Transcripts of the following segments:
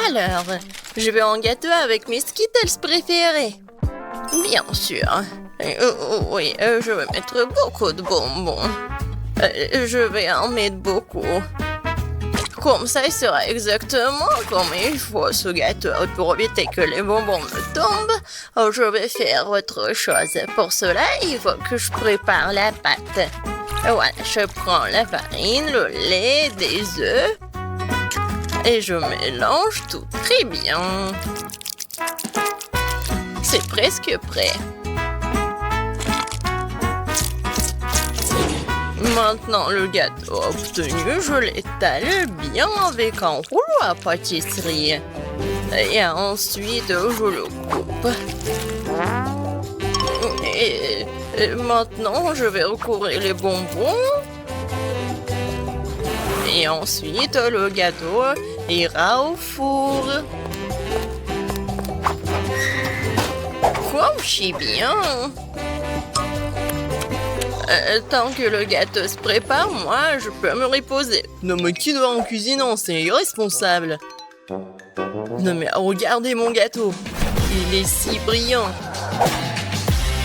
Alors, je veux un gâteau avec mes Skittles préférés. Bien sûr. Oui, je vais mettre beaucoup de bonbons. Je vais en mettre beaucoup. Comme ça, il sera exactement comme il faut ce gâteau. Pour éviter que les bonbons me tombent, je vais faire autre chose. Pour cela, il faut que je prépare la pâte. Voilà, je prends la farine, le lait, des œufs et je mélange tout très bien. C'est presque prêt. Maintenant, le gâteau obtenu, je l'étale bien avec un rouleau à pâtisserie. Et ensuite, je le coupe. Et maintenant, je vais recouvrir les bonbons. Et ensuite, le gâteau ira au four. Comme si bien. Tant que le gâteau se prépare, moi, je peux me reposer. Non, mais qui doit en cuisinant? C'est irresponsable. Non, mais regardez mon gâteau. Il est si brillant.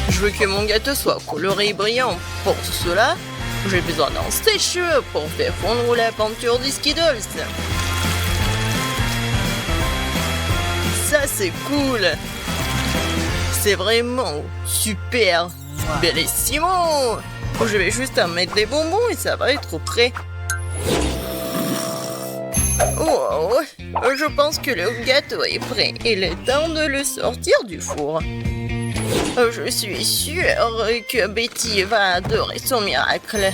Je veux que mon gâteau soit coloré et brillant. Pour cela, j'ai besoin d'un sèche-cheveux pour faire fondre la peinture des Skittles. Ça, c'est cool. C'est vraiment super. Bellissimo. Je vais juste en mettre des bonbons et ça va être prêt. Oh, je pense que le gâteau est prêt. Il est temps de le sortir du four. Je suis sûre que Betty va adorer son miracle.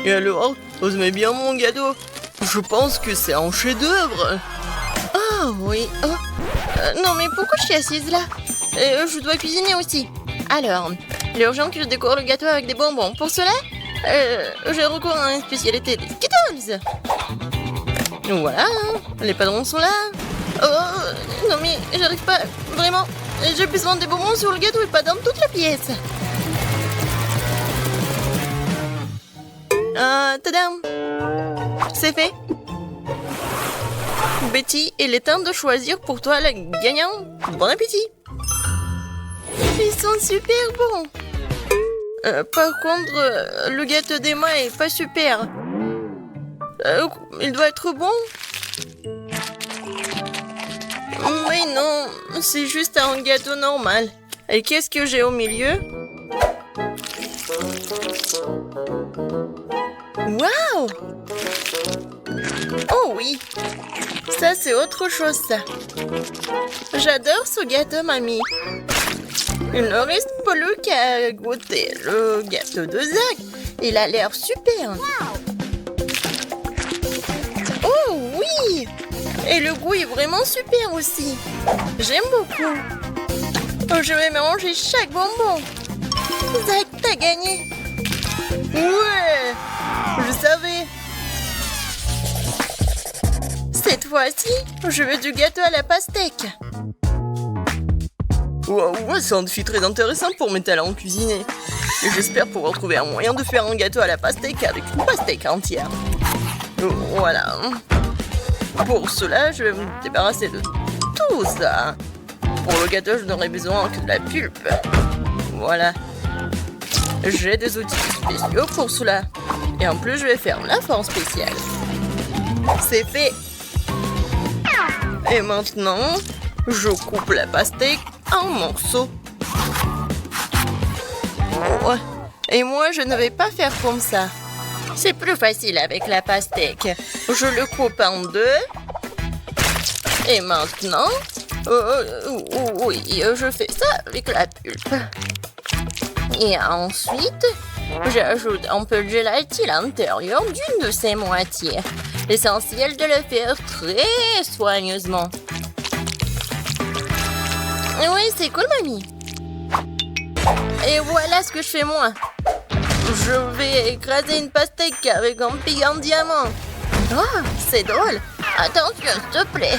Et alors, vous aimez bien mon gâteau? Je pense que c'est un chef-d'œuvre. Ah oui. Non mais pourquoi je suis assise là? Je dois cuisiner aussi. Alors, il est urgent que je décore le gâteau avec des bonbons. Pour cela, j'ai recours à une spécialité des Skittles. Voilà, les padrons sont là. Oh, non mais j'arrive pas, vraiment. J'ai besoin des bonbons sur le gâteau et pas dans toute la pièce. Tadam! C'est fait. Betty, il est temps de choisir pour toi la gagnante. Bon appétit! Ils sont super bons. Par contre, le gâteau d'Emma est pas super. Il doit être bon. Oui, non, c'est juste un gâteau normal. Et qu'est-ce que j'ai au milieu? Waouh! Oh oui, ça c'est autre chose ça. J'adore ce gâteau, mamie. Il ne reste plus qu'à goûter le gâteau de Zach. Il a l'air super. Oh oui! Et le goût est vraiment super aussi. J'aime beaucoup. Je vais manger chaque bonbon. Zach, t'as gagné. Ouais! Je savais. Cette fois-ci, je veux du gâteau à la pastèque. Wow, c'est un défi très intéressant pour mes talents en cuisiner. Et j'espère pouvoir trouver un moyen de faire un gâteau à la pastèque avec une pastèque entière. Voilà. Pour cela, je vais me débarrasser de tout ça. Pour le gâteau, je n'aurai besoin que de la pulpe. Voilà. J'ai des outils spéciaux pour cela. Et en plus, je vais faire la forme spéciale. C'est fait. Et maintenant, je coupe la pastèque en morceaux. Oh. Et moi, je ne vais pas faire comme ça. C'est plus facile avec la pastèque. Je le coupe en deux. Et maintenant, oui, je fais ça avec la pulpe. Et ensuite, j'ajoute un peu de gélatine à l'intérieur d'une de ses moitiés. L'essentiel de le faire très soigneusement. Oui, c'est cool, mamie. Et voilà ce que je fais moi. Je vais écraser une pastèque avec un pic en diamant. Oh, c'est drôle. Attention, s'il te plaît.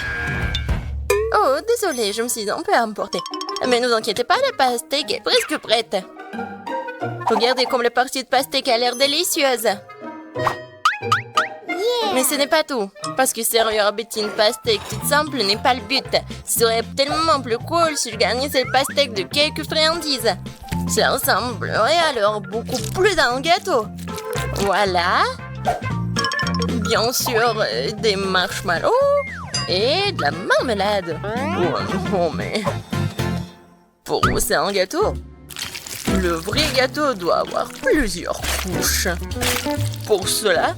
Oh, désolée, je me suis un peu emportée. Mais ne vous inquiétez pas, la pastèque est presque prête. Regardez comme la partie de pastèque a l'air délicieuse. Yeah! Mais ce n'est pas tout. Parce que servir Betty une pastèque toute simple n'est pas le but. Ce serait tellement plus cool si je gagnais cette pastèque de quelques friandises. Ça ressemblerait alors beaucoup plus à un gâteau. Voilà. Bien sûr, des marshmallows et de la marmelade. Oh, mais... Pour c'est un gâteau. Le vrai gâteau doit avoir plusieurs couches. Pour cela,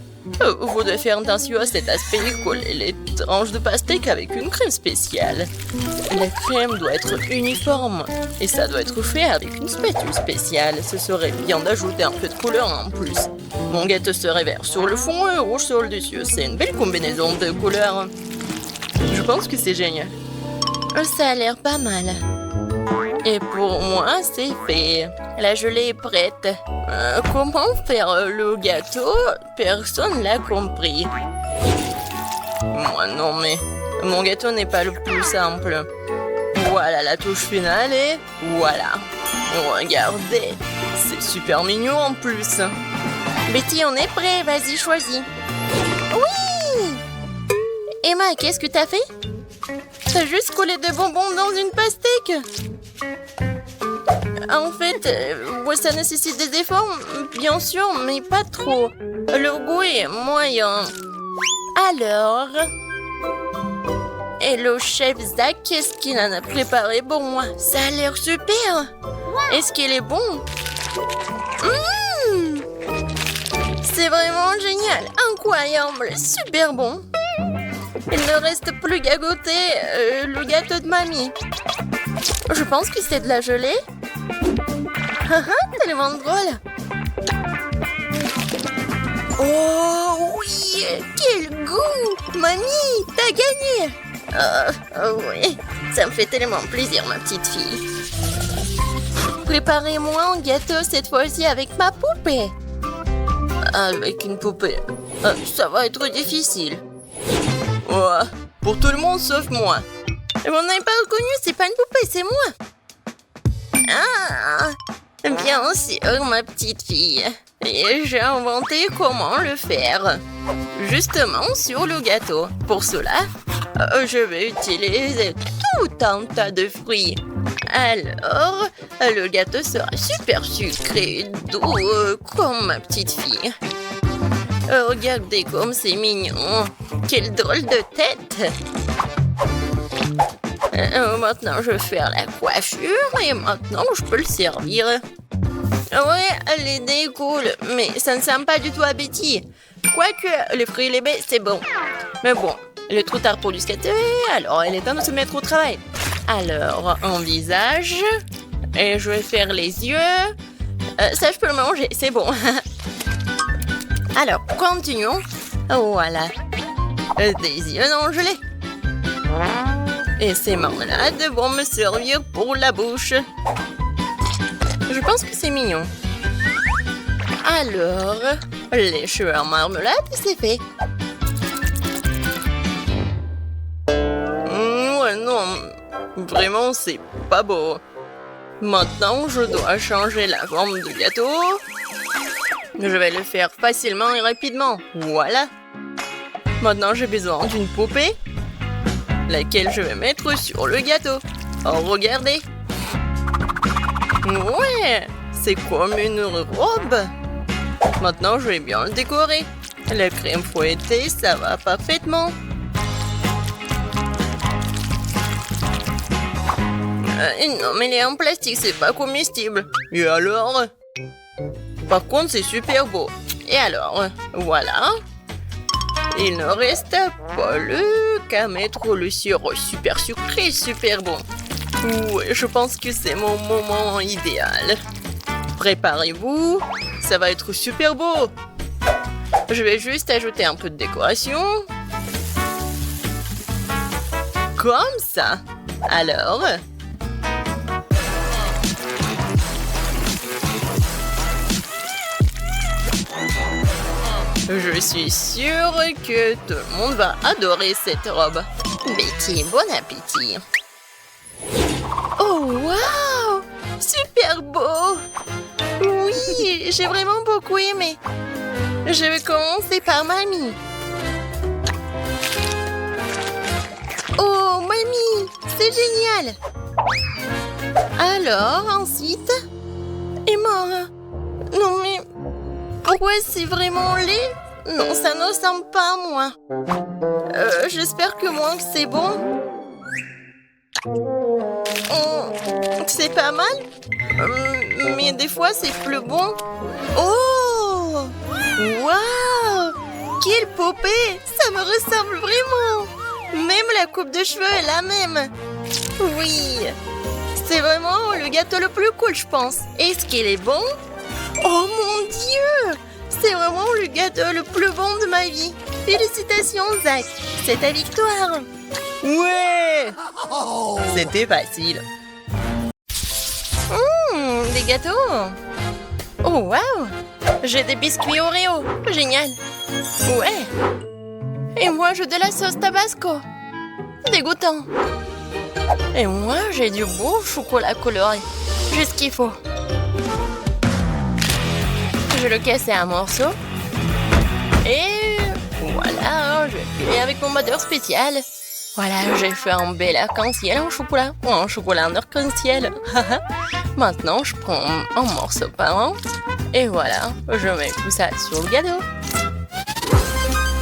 vous devez faire attention à cet aspect et coller les tranches de pastèque avec une crème spéciale. La crème doit être uniforme et ça doit être fait avec une spatule spéciale. Ce serait bien d'ajouter un peu de couleur en plus. Mon gâteau serait vert sur le fond et rouge sur le dessus. C'est une belle combinaison de couleurs. Je pense que c'est génial. Ça a l'air pas mal. Et pour moi, c'est fait. La gelée est prête. Comment faire le gâteau? Personne l'a compris. Moi non, mais mon gâteau n'est pas le plus simple. Voilà la touche finale et voilà. Regardez, c'est super mignon en plus. Betty, on est prêt, vas-y, choisis. Oui! Emma, qu'est-ce que t'as fait? T'as juste collé des bonbons dans une pastèque. En fait, ça nécessite des efforts, bien sûr, mais pas trop. Le goût est moyen. Alors... Et le chef Zach, qu'est-ce qu'il en a préparé pour moi? Ça a l'air super. Est-ce qu'il est bon? C'est vraiment génial, incroyable, super bon. Il ne reste plus qu'à goûter le gâteau de mamie. Je pense que c'est de la gelée. Tellement drôle. Oh oui, quel goût! Mamie, t'as gagné! Oui, ça me fait tellement plaisir, ma petite fille. Préparez-moi un gâteau cette fois-ci avec ma poupée. Avec une poupée, ça va être difficile. Ouais, pour tout le monde sauf moi. Vous n'avez pas reconnu, c'est pas une poupée, c'est moi. Ah, bien sûr, ma petite fille. Et j'ai inventé comment le faire. Justement sur le gâteau. Pour cela, je vais utiliser tout un tas de fruits. Alors, le gâteau sera super sucré, doux, comme ma petite fille. Regardez comme c'est mignon. Quelle drôle de tête. Maintenant, je vais faire la coiffure et maintenant, je peux le servir. Ouais, l'idée est cool, mais ça ne sent pas du tout à Betty. Quoique, les fruits et les baies, c'est bon. Mais bon, il est trop tard pour lui scatter, alors il est temps de se mettre au travail. Alors, un visage, et je vais faire les yeux. Ça, je peux le manger, c'est bon. Alors, continuons. Voilà. Des yeux non gelés. Et ces marmelades vont me servir pour la bouche. Je pense que c'est mignon. Alors, les cheveux en marmelade, c'est fait. Ouais, non. Vraiment, c'est pas beau. Maintenant, je dois changer la forme du gâteau. Je vais le faire facilement et rapidement. Voilà. Maintenant, j'ai besoin d'une poupée, laquelle je vais mettre sur le gâteau. Oh, regardez. Ouais, c'est comme une robe. Maintenant, je vais bien le décorer. La crème fouettée, ça va parfaitement. Non, mais elle est en plastique, c'est pas comestible. Et alors? Par contre, c'est super beau. Et alors, voilà. Il ne reste pas qu'à mettre le sirop super sucré, super bon. Ouais, je pense que c'est mon moment idéal. Préparez-vous, ça va être super beau. Je vais juste ajouter un peu de décoration. Comme ça. Alors... Je suis sûre que tout le monde va adorer cette robe. Betty, bon appétit. Oh, waouh! Super beau! Oui, j'ai vraiment beaucoup aimé. Je vais commencer par mamie. c'est génial. Alors, ensuite... Et moi... Non mais... Pourquoi c'est vraiment laid? Non, ça ne ressemble pas à moi. J'espère que moi, c'est bon. C'est pas mal. Mais des fois, c'est plus bon. Oh! Waouh! Quelle poupée! Ça me ressemble vraiment! Même la coupe de cheveux est la même. Oui! C'est vraiment le gâteau le plus cool, je pense. Est-ce qu'il est bon? Oh mon Dieu! C'est vraiment le gâteau le plus bon de ma vie. Félicitations, Zach. C'est ta victoire. Ouais! C'était facile. Des gâteaux. Oh, waouh! J'ai des biscuits Oreo. Génial. Ouais. Et moi, j'ai de la sauce Tabasco. Dégoûtant. Et moi, j'ai du beau chocolat coloré. Juste ce qu'il faut. Je le casse en morceaux. Et voilà, je fais avec mon moteur spécial. Voilà, j'ai fait un bel arc-en-ciel en chocolat. Ou un chocolat en arc-en-ciel. Maintenant, je prends un morceau par un. Et voilà, je mets tout ça sur le gâteau.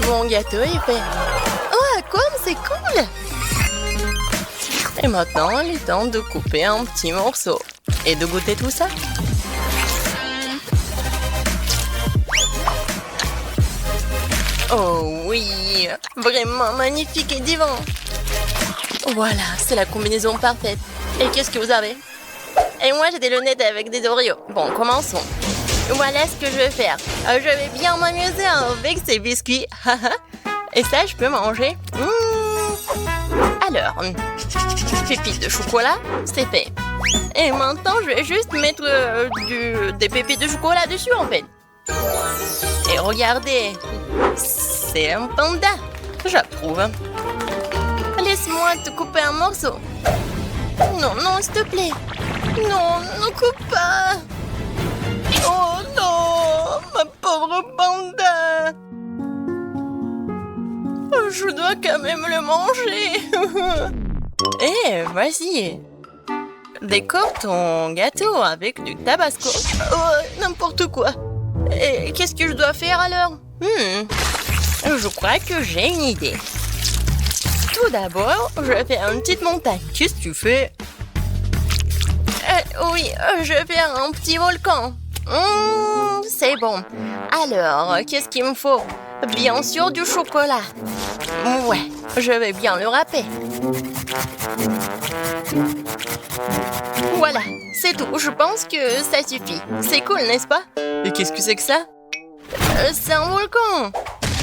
Mon gâteau est fait. Oh, comme c'est cool! Et maintenant, il est temps de couper un petit morceau. Et de goûter tout ça. Oh oui, vraiment magnifique et divin. Voilà, c'est la combinaison parfaite. Et qu'est-ce que vous avez? Et moi, j'ai des lunettes avec des Oreos. Bon, commençons. Voilà ce que je vais faire. Je vais bien m'amuser avec ces biscuits. Et ça, je peux manger. Alors, pépites de chocolat, c'est fait. Et maintenant, je vais juste mettre des pépites de chocolat dessus, en fait. Et regardez, c'est un panda. J'approuve. Laisse-moi te couper un morceau. Non, non, s'il te plaît. Non, ne coupe pas. Oh non, ma pauvre panda. Je dois quand même le manger. Eh, vas-y. Décore ton gâteau avec du tabasco. Oh, n'importe quoi. Et qu'est-ce que je dois faire alors? Je crois que j'ai une idée. Tout d'abord, je vais faire une petite montagne. Qu'est-ce que tu fais? Oui, je vais faire un petit volcan. C'est bon. Alors, qu'est-ce qu'il me faut? Bien sûr, du chocolat. Ouais, je vais bien le râper. Voilà, c'est tout. Je pense que ça suffit. C'est cool, n'est-ce pas? Et qu'est-ce que c'est que ça? C'est un volcan.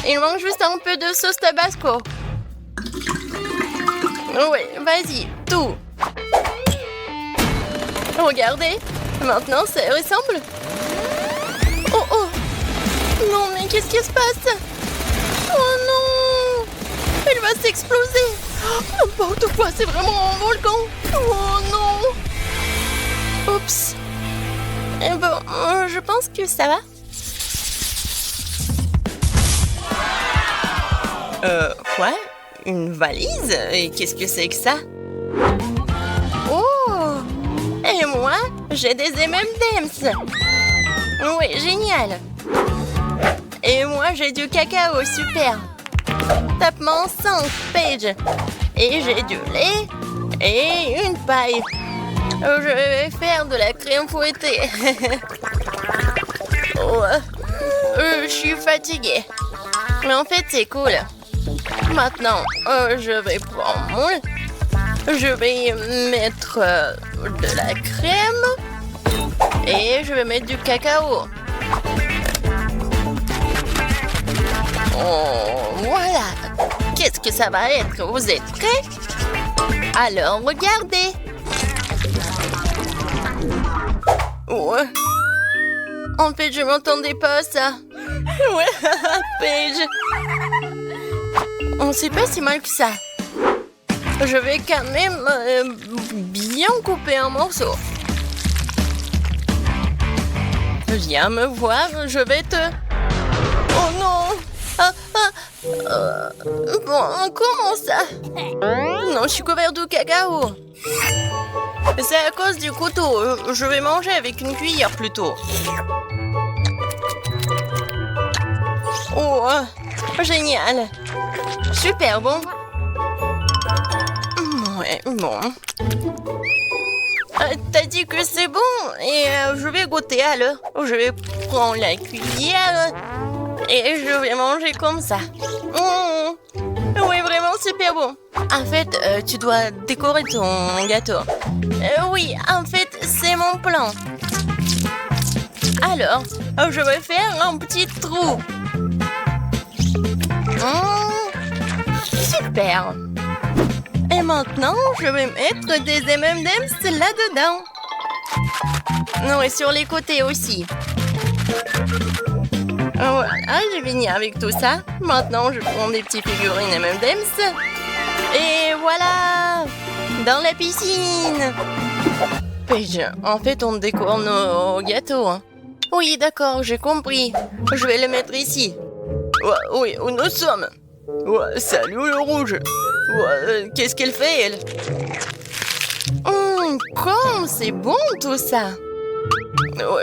Il manque juste un peu de sauce Tabasco. Oui, vas-y, tout. Regardez, maintenant ça ressemble. Oh oh. Non, mais qu'est-ce qui se passe? Oh non. Il va s'exploser. N'importe quoi, c'est vraiment un volcan. Oh non. Oups. Et bon, je pense que ça va. Quoi? Une valise? Et qu'est-ce que c'est que ça? Oh! Et moi, j'ai des M&M's. Oui, génial. Et moi, j'ai du cacao, super. Tapement 5, Paige. Et j'ai du lait et une paille. Je vais faire de la crème fouettée. Oh, je suis fatiguée. Mais en fait, c'est cool. Maintenant, je vais prendre mon lait. Je vais mettre de la crème. Et je vais mettre du cacao. Oh, voilà. Qu'est-ce que ça va être? Vous êtes prêts? Alors, regardez. Ouais. En fait, je m'entendais pas ça. Ouais, Paige. On sait pas si mal que ça. Je vais quand même bien couper un morceau. Viens me voir, je vais te... Oh non! Bon, comment ça? Non, je suis couvert de cacao. C'est à cause du couteau. Je vais manger avec une cuillère plutôt. Oh, génial. Super bon. Ouais, bon. T'as dit que c'est bon et je vais goûter alors. Je vais prendre la cuillère et je vais manger comme ça. Oui, vraiment super bon. En fait, tu dois décorer ton gâteau. Oui, en fait, c'est mon plan. Alors, je vais faire un petit trou. Super. Et maintenant, je vais mettre des M&M's là-dedans. Non, et sur les côtés aussi. Voilà, j'ai fini avec tout ça. Maintenant, je prends des petites figurines M&M's. Et voilà! Dans la piscine! Paige, en fait, on décore nos gâteaux. Hein. Oui, d'accord, j'ai compris. Je vais le mettre ici. Oui, où nous sommes. Salut le rouge. Qu'est-ce qu'elle fait, elle? Comme c'est bon tout ça.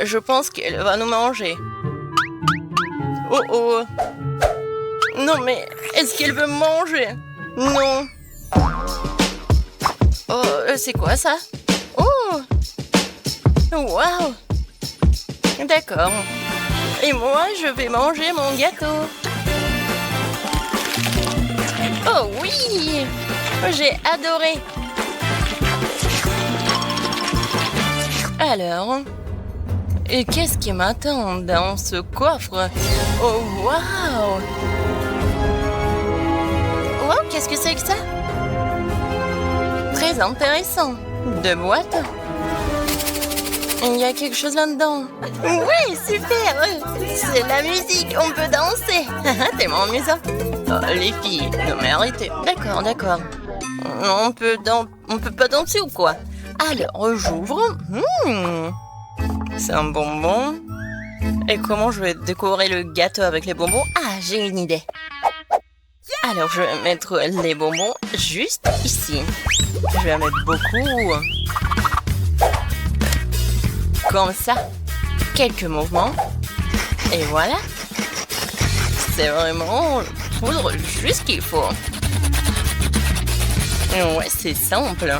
Je pense qu'elle va nous manger. Oh. Non, mais est-ce qu'elle veut manger? Non. Oh, c'est quoi ça? Oh. Waouh. D'accord. Et moi, je vais manger mon gâteau. Oh oui! J'ai adoré! Alors, et qu'est-ce qui m'attend dans ce coffre? Oh waouh! Wow, qu'est-ce que c'est que ça? Très intéressant. Deux boîtes. Il y a quelque chose là-dedans. Oui, super! C'est la musique, on peut danser. Tellement amusant. Oh, les filles, non mais arrêtez. D'accord. On peut pas danser ou quoi? Alors, j'ouvre. C'est un bonbon. Et comment je vais décorer le gâteau avec les bonbons? Ah, j'ai une idée. Alors, je vais mettre les bonbons juste ici. Je vais en mettre beaucoup. Comme ça. Quelques mouvements. Et voilà. C'est vraiment poudre juste qu'il faut. Ouais, c'est simple.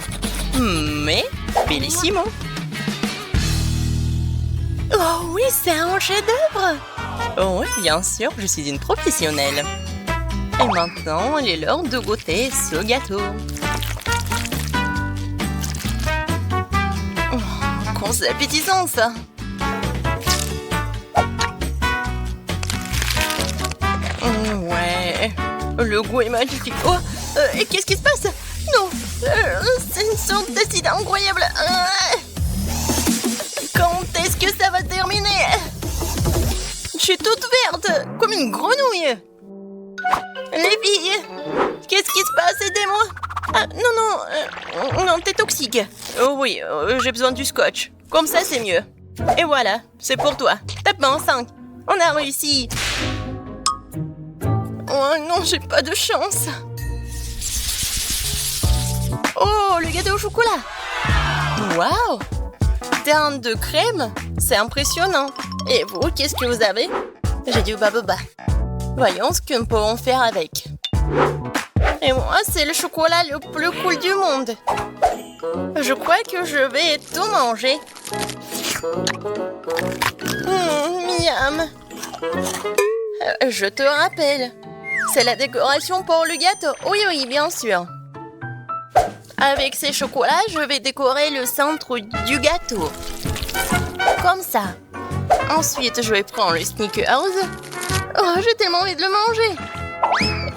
Mais bellissimo. Oh oui, c'est un chef-d'œuvre. Oh oui, bien sûr, je suis une professionnelle. Et maintenant, il est l'heure de goûter ce gâteau. Oh, c'est appétissant ça. Ouais, le goût est magnifique. Oh, et qu'est-ce qui se passe? Non, c'est une sorte d'acide incroyable. Quand est-ce que ça va terminer? Je suis toute verte, comme une grenouille. Les filles, qu'est-ce qui se passe? Aidez-moi. Non, t'es toxique. Oh oui, j'ai besoin du scotch. Comme ça, c'est mieux. Et voilà, c'est pour toi. Tape-moi en 5. On a réussi. Oh non, j'ai pas de chance. Oh, le gâteau au chocolat. Waouh. Teinte de crème. C'est impressionnant. Et vous, qu'est-ce que vous avez? J'ai du baboba. Voyons ce que nous pouvons faire avec. Et moi, c'est le chocolat le plus cool du monde. Je crois que je vais tout manger. Miam. Je te rappelle, c'est la décoration pour le gâteau. Oui, bien sûr. Avec ces chocolats, je vais décorer le centre du gâteau. Comme ça. Ensuite, je vais prendre le Snickers. Oh, j'ai tellement envie de le manger.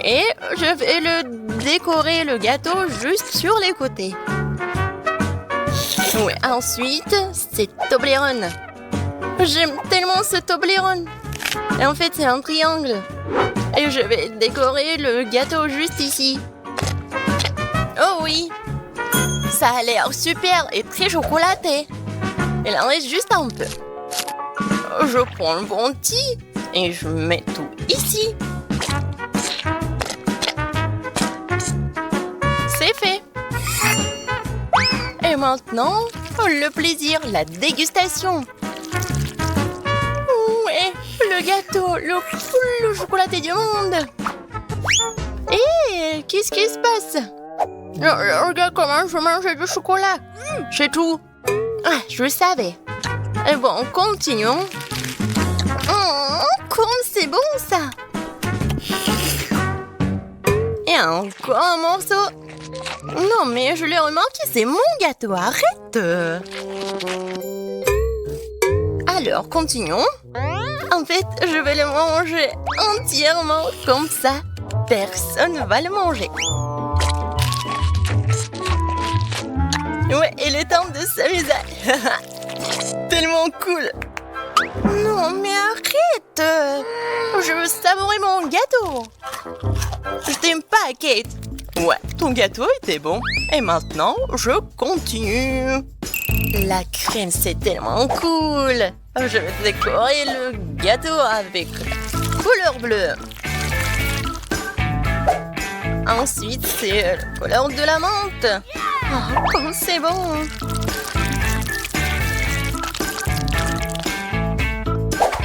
Et je vais le décorer le gâteau juste sur les côtés. Oui, ensuite, c'est Toblerone. J'aime tellement ce Toblerone. Et en fait, c'est un triangle. Et je vais décorer le gâteau juste ici. Oh oui. Ça a l'air super et très chocolaté. Il en reste juste un peu. Je prends le bounty et je mets tout ici. maintenant, le plaisir, la dégustation. Ouais, le gâteau le plus chocolaté du monde. Hé, qu'est-ce qui se passe? Regarde comment je mange du chocolat. C'est tout. Ah, je le savais. Et bon, continuons. Comme c'est bon ça. Et encore un morceau. Non, mais je l'ai remarqué, c'est mon gâteau, arrête. Alors, continuons. En fait, je vais le manger entièrement comme ça. Personne ne va le manger. Ouais, et le temps de s'amuser. Tellement cool. Non, mais arrête. Je veux savourer mon gâteau. Je t'aime pas, Kate. Ouais, ton gâteau était bon. Et maintenant, je continue. La crème, c'est tellement cool. Je vais décorer le gâteau avec couleur bleue. Ensuite, c'est la couleur de la menthe. Oh, comme c'est bon.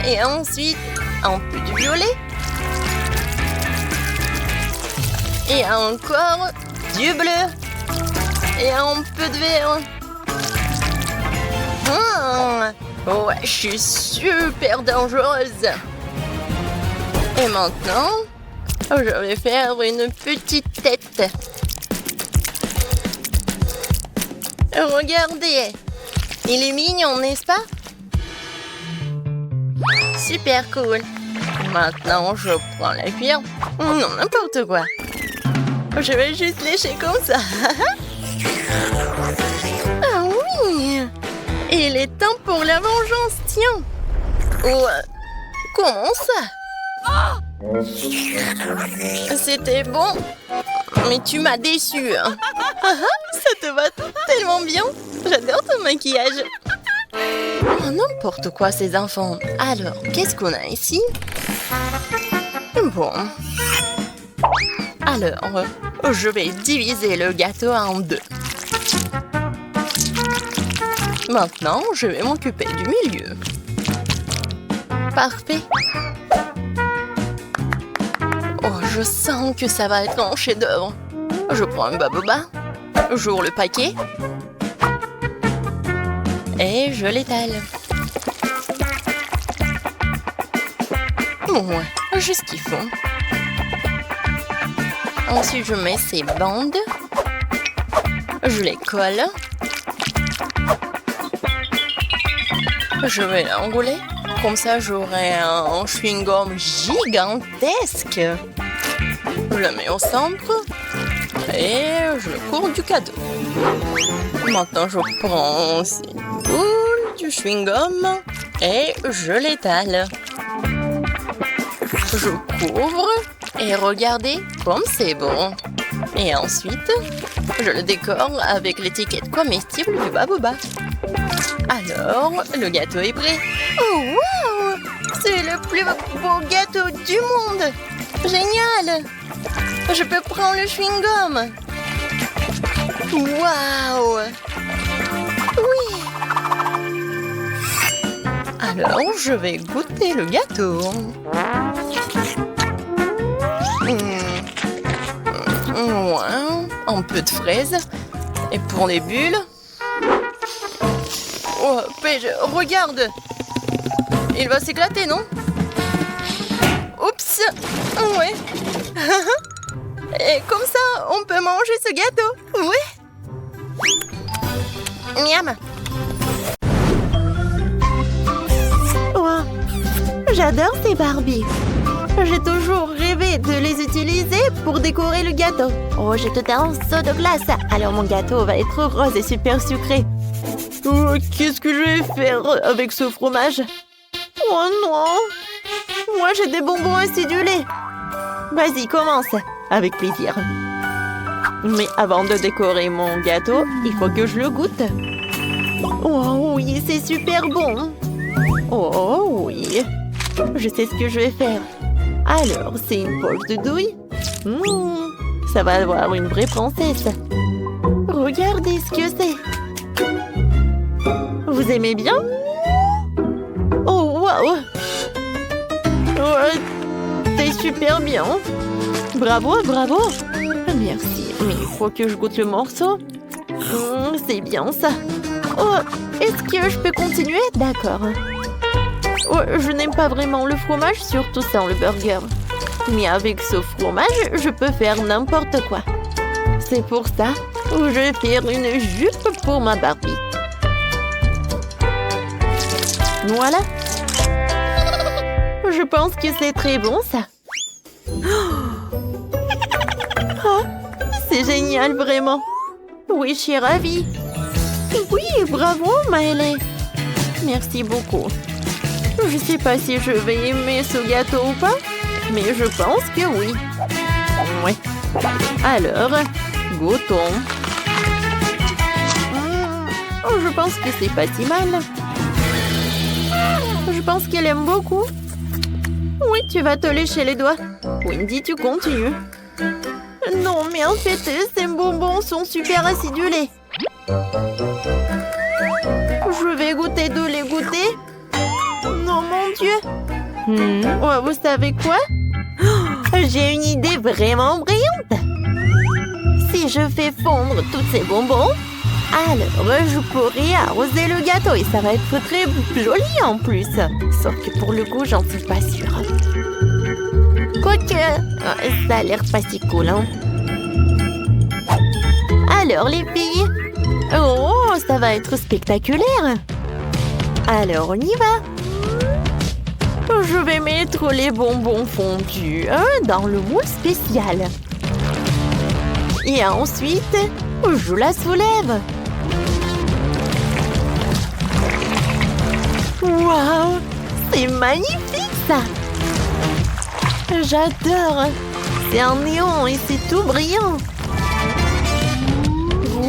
Et ensuite, un peu de violet. Et encore du bleu. Et un peu de vert. Ouais, je suis super dangereuse. Et maintenant, je vais faire une petite tête. Regardez, il est mignon, n'est-ce pas? Super cool. Maintenant, je prends la cuillère. Non, n'importe quoi. Je vais juste lécher comme ça. Ah oui! Il est temps pour la vengeance, tiens. Ouais. Comment ça? C'était bon, mais tu m'as déçue. Ça te va tellement bien. J'adore ton maquillage. Oh, n'importe quoi, ces enfants. Alors, qu'est-ce qu'on a ici? Bon. Alors, je vais diviser le gâteau en deux. Maintenant, je vais m'occuper du milieu. Parfait. Oh, je sens que ça va être un chef-d'œuvre. Je prends un baboba, j'ouvre le paquet et je l'étale. Ouais, juste ce qu'il faut. Ensuite, je mets ces bandes. Je les colle. Je vais l'enrouler. Comme ça, j'aurai un chewing-gum gigantesque. Je le mets au centre. Et je le cours du cadeau. Maintenant, je prends aussi une boule du chewing-gum. Et je l'étale. Je couvre. Et regardez comme c'est bon. Et ensuite, je le décore avec l'étiquette comestible du baboba. Alors, le gâteau est prêt. Oh, wow! C'est le plus beau gâteau du monde! Génial! Je peux prendre le chewing-gum. Wow! Oui! Alors, je vais goûter le gâteau. Ouais, un peu de fraise. Et pour les bulles... Oh, Paige, regarde! Il va s'éclater, non? Oups! Ouais! Et comme ça, on peut manger ce gâteau! Oui! Miam! Oh, j'adore ces Barbies! J'ai toujours rêvé de les utiliser pour décorer le gâteau. Oh, j'ai tout un seau de glace. Alors mon gâteau va être rose et super sucré. Oh, qu'est-ce que je vais faire avec ce fromage? Oh non! Moi, j'ai des bonbons acidulés. Vas-y, commence. Avec plaisir. Mais avant de décorer mon gâteau, il faut que je le goûte. Oh oui, c'est super bon. Oh oui. Je sais ce que je vais faire. Alors, c'est une poche de douille. Ça va avoir une vraie princesse. Regardez ce que c'est. Vous aimez bien? Oh, waouh! Ouais, c'est super bien. Bravo, bravo. Merci, mais il faut que je goûte le morceau. C'est bien ça. Oh, est-ce que je peux continuer? D'accord. Oh, je n'aime pas vraiment le fromage, surtout sans le burger. Mais avec ce fromage, je peux faire n'importe quoi. C'est pour ça que je vais faire une jupe pour ma Barbie. Voilà. Je pense que c'est très bon, ça. Oh, c'est génial, vraiment. Oui, je suis ravie. Oui, bravo, Maëlle. Merci beaucoup. Je ne sais pas si je vais aimer ce gâteau ou pas, mais je pense que oui. Oui. Alors, goûtons. Je pense que c'est pas si mal. Je pense qu'elle aime beaucoup. Oui, tu vas te lécher les doigts. Wendy, tu continues. Non, mais en fait, ces bonbons sont super acidulés. Je vais goûter de les goûter. Non, mon Dieu. Ouais, vous savez quoi? J'ai une idée vraiment brillante. Si je fais fondre tous ces bonbons, alors je pourrai arroser le gâteau et ça va être très joli en plus. Sauf que pour le goût, j'en suis pas sûre. Quoique, ça a l'air pas si cool, hein? Alors les filles, oh, ça va être spectaculaire. Alors on y va. Je vais mettre les bonbons fondus dans le moule spécial. Et ensuite, je la soulève. Waouh, c'est magnifique ça. J'adore. C'est un néon et c'est tout brillant.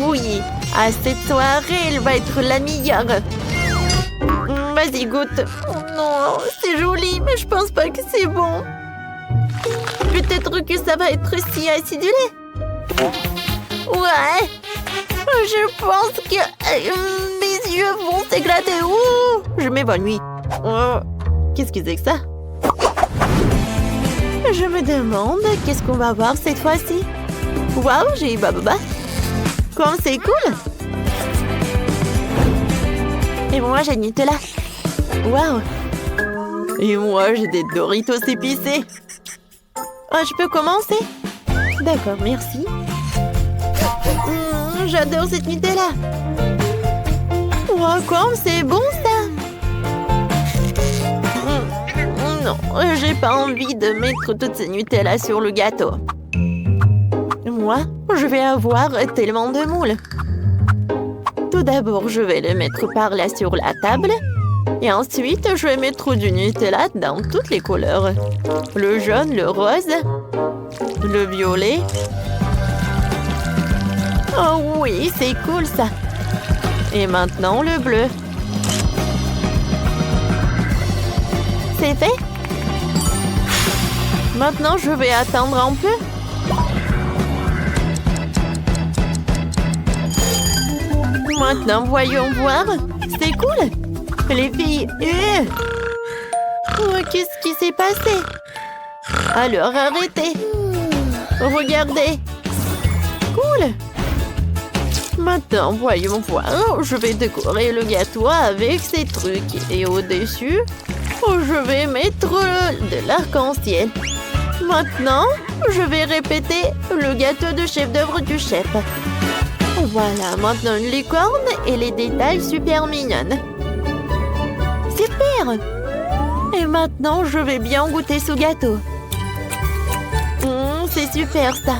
Oui, à cette soirée, elle va être la meilleure. Vas-y, goûte. Oh non, c'est joli, mais je pense pas que c'est bon. Peut-être que ça va être si acidulé. Ouais. Je pense que mes yeux vont s'éclater. Ouh, je m'évanouis. Oh, qu'est-ce que c'est que ça? Je me demande qu'est-ce qu'on va voir cette fois-ci. Waouh, j'ai eu Bababa. Comme c'est cool. Et moi, j'ai Nutella. Waouh. Et moi, j'ai des Doritos épicés. Ah, je peux commencer? D'accord, merci. J'adore cette Nutella. Wow, comme c'est bon ça. Non, j'ai pas envie de mettre toutes ces Nutella sur le gâteau. Moi, je vais avoir tellement de moules. Tout d'abord, je vais le mettre par là sur la table. Et ensuite, je vais mettre du Nutella dans toutes les couleurs. Le jaune, le rose, le violet. Oh oui, c'est cool ça. Et maintenant, le bleu. C'est fait? Maintenant, je vais attendre un peu. Maintenant, voyons voir. C'est cool. Les filles... Oh, qu'est-ce qui s'est passé? Alors, arrêtez. Regardez. Cool. Maintenant, voyons voir. Je vais décorer le gâteau avec ces trucs. Et au-dessus, je vais mettre de l'arc-en-ciel. Maintenant, je vais répéter le gâteau de chef-d'œuvre du chef. Voilà, maintenant une licorne et les détails super mignonnes. Super! Et maintenant, je vais bien goûter ce gâteau. C'est super ça.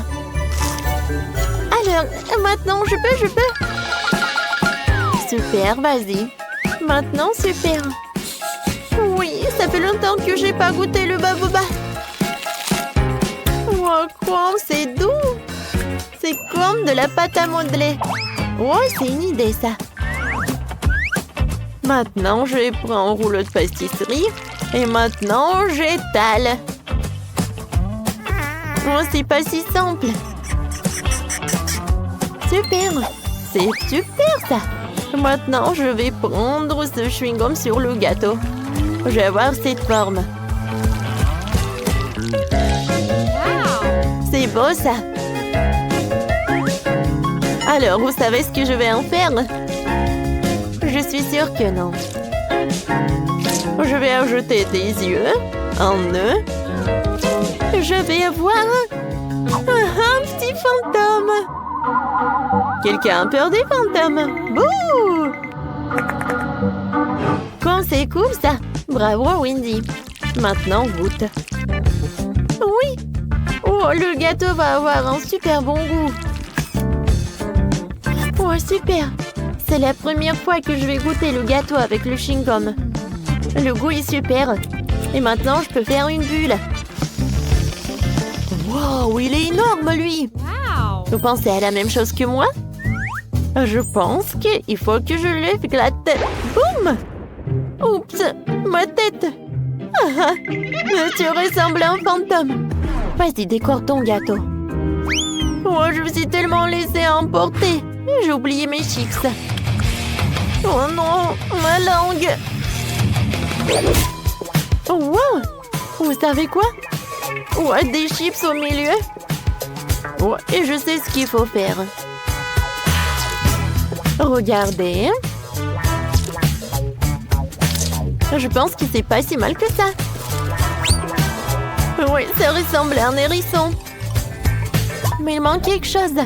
Alors, maintenant, je peux. Super, vas-y. Maintenant, super. Oui, ça fait longtemps que j'ai pas goûté le baboba. Oh, quoi, c'est doux. C'est comme de la pâte à modeler. Oh, c'est une idée, ça. Maintenant, je vais prendre un rouleau de pâtisserie. Et maintenant, j'étale. Oh, c'est pas si simple. Super. C'est super, ça. Maintenant, je vais prendre ce chewing-gum sur le gâteau. Je vais avoir cette forme. C'est beau, ça. Alors, vous savez ce que je vais en faire? Je suis sûre que non. Je vais ajouter des yeux, un nœud. Je vais avoir un petit fantôme. Quelqu'un a peur des fantômes? Bouh! Comme c'est cool, ça. Bravo, Wendy. Maintenant, goûte. Oui. Oh, le gâteau va avoir un super bon goût. Oh, super. C'est la première fois que je vais goûter le gâteau avec le chewing-gum. Le goût est super. Et maintenant, je peux faire une bulle. Wow, il est énorme, lui. Vous pensez à la même chose que moi? Je pense qu'il faut que je lève la tête. Boum! Oups, ma tête. Ah, tu ressembles à un fantôme. Vas-y, décore ton gâteau. Oh, je me suis tellement laissée emporter. J'ai oublié mes chips. Oh non, ma langue. Oh, wow! Vous savez quoi? Oh, des chips au milieu. Oh, et je sais ce qu'il faut faire. Regardez. Je pense que c'est pas si mal que ça. Oui, ça ressemble à un hérisson. Mais il manque quelque chose.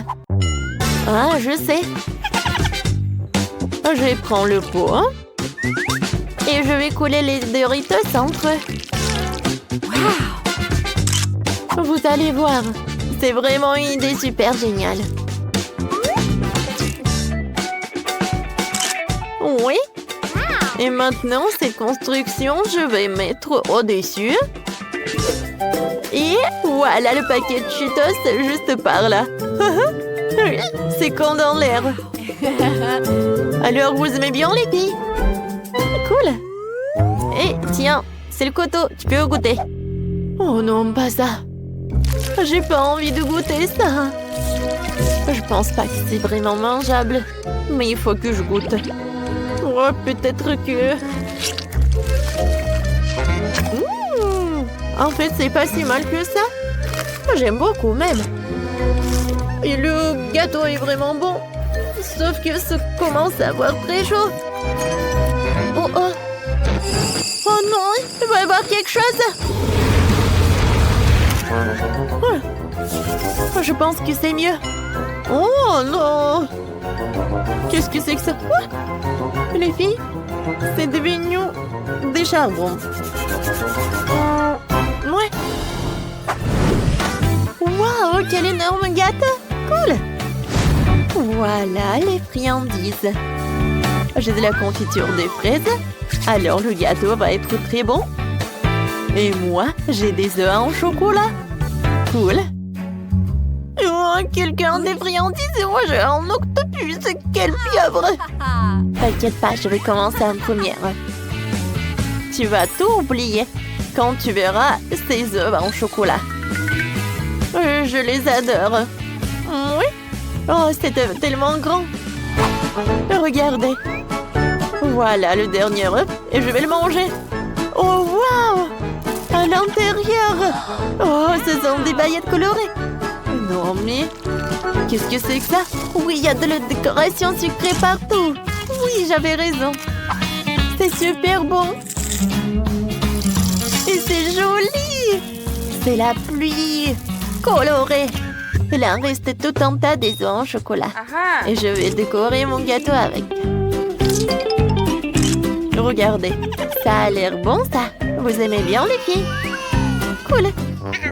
Ah, je sais. Je prends le pot. Et je vais couler les Doritos entre eux. Wow. Vous allez voir. C'est vraiment une idée super géniale. Oui. Et maintenant, cette construction, je vais mettre au-dessus. Et voilà le paquet de Cheetos juste par là. C'est con dans l'air. Alors, vous aimez bien les filles? Cool. Et tiens, c'est le couteau, tu peux goûter. Oh non, pas ça. J'ai pas envie de goûter ça. Je pense pas que c'est vraiment mangeable. Mais il faut que je goûte. Oh, peut-être que... En fait, c'est pas si mal que ça. J'aime beaucoup même. Et le gâteau est vraiment bon. Sauf que ça commence à avoir très chaud. Oh oh. Oh non, il va y avoir quelque chose. Oh, je pense que c'est mieux. Oh non. Qu'est-ce que c'est que ça? Quoi? Les filles, c'est devenu des charbons. Ouais. Waouh, quel énorme gâteau. Cool. Voilà les friandises. J'ai de la confiture de fraises. Alors le gâteau va être très bon. Et moi, j'ai des œufs en chocolat. Cool. Oh, quelqu'un a des friandises et moi j'ai un octopus. Quelle pieuvre. T'inquiète pas, je vais commencer en première. Tu vas tout oublier quand tu verras ces œufs en chocolat. Je les adore. Oui. Oh, c'est tellement grand. Regardez. Voilà le dernier œuf et je vais le manger. Oh, waouh! À l'intérieur. Oh, ce sont des paillettes colorées. Non, mais... Qu'est-ce que c'est que ça? Oui, il y a de la décoration sucrée partout. Oui, j'avais raison. C'est super bon. Et c'est joli. C'est la pluie colorée. Il en reste tout un tas des œufs en chocolat. Et je vais décorer mon gâteau avec. Regardez, ça a l'air bon ça. Vous aimez bien les filles? Cool.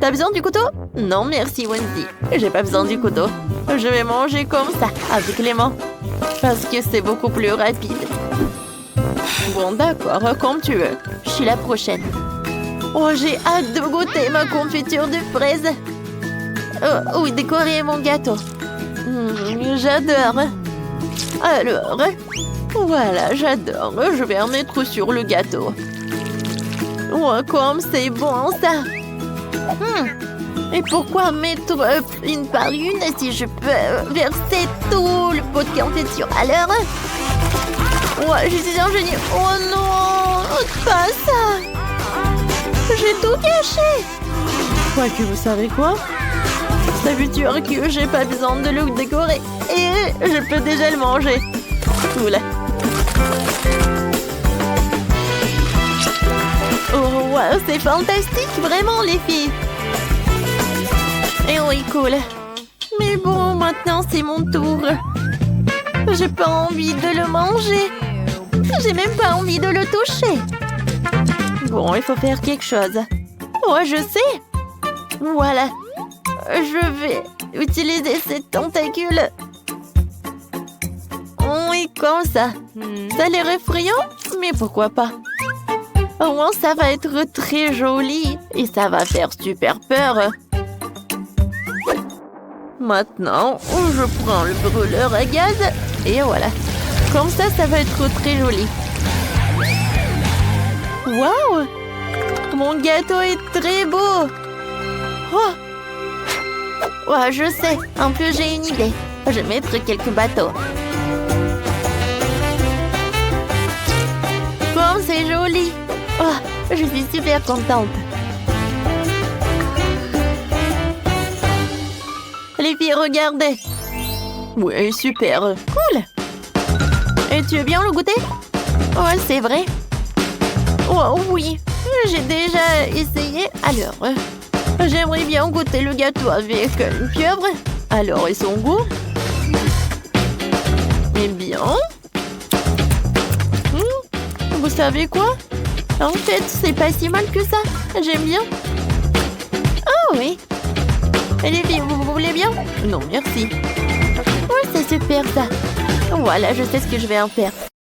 T'as besoin du couteau? Non, merci Wendy. J'ai pas besoin du couteau. Je vais manger comme ça, avec les mains. Parce que c'est beaucoup plus rapide. Bon, d'accord, comme tu veux. Je suis la prochaine. Oh, j'ai hâte de goûter ma confiture de fraises. Oh, oui, décorer mon gâteau. J'adore. Alors, voilà, j'adore. Je vais en mettre sur le gâteau. Oh, comme c'est bon, ça. Et pourquoi mettre une par une si je peux verser tout le pot de confiture? Alors, Ouais, je suis un génie. Oh non, pas ça. J'ai tout gâché. Ouais, que vous savez quoi? Ça veut dire que j'ai pas besoin de le décorer. Et je peux déjà le manger. Cool. Oh, wow, c'est fantastique, vraiment, les filles. Et oui, cool. Mais bon, maintenant, c'est mon tour. J'ai pas envie de le manger. J'ai même pas envie de le toucher. Bon, il faut faire quelque chose. Oh, je sais. Voilà. Je vais utiliser ces tentacules. Oui, comme ça. Ça a l'air effrayant, mais pourquoi pas? Au moins, ça va être très joli. Et ça va faire super peur. Maintenant, je prends le brûleur à gaz. Et voilà. Comme ça, ça va être très joli. Waouh! Mon gâteau est très beau. Oh! Ouais, je sais. En plus, j'ai une idée. Je vais mettre quelques bateaux. Comme c'est joli. Oh, je suis super contente. Les filles, regardez. Ouais, super. Cool. Et tu veux bien le goûter? Ouais, c'est vrai. Oh oui, j'ai déjà essayé. Alors, j'aimerais bien goûter le gâteau avec une pieuvre. Alors, et son goût? Eh bien... vous savez quoi? En fait, c'est pas si mal que ça. J'aime bien. Oh oui. Et les filles, vous voulez bien? Non, merci. Ouais, c'est super ça. Voilà, je sais ce que je vais en faire.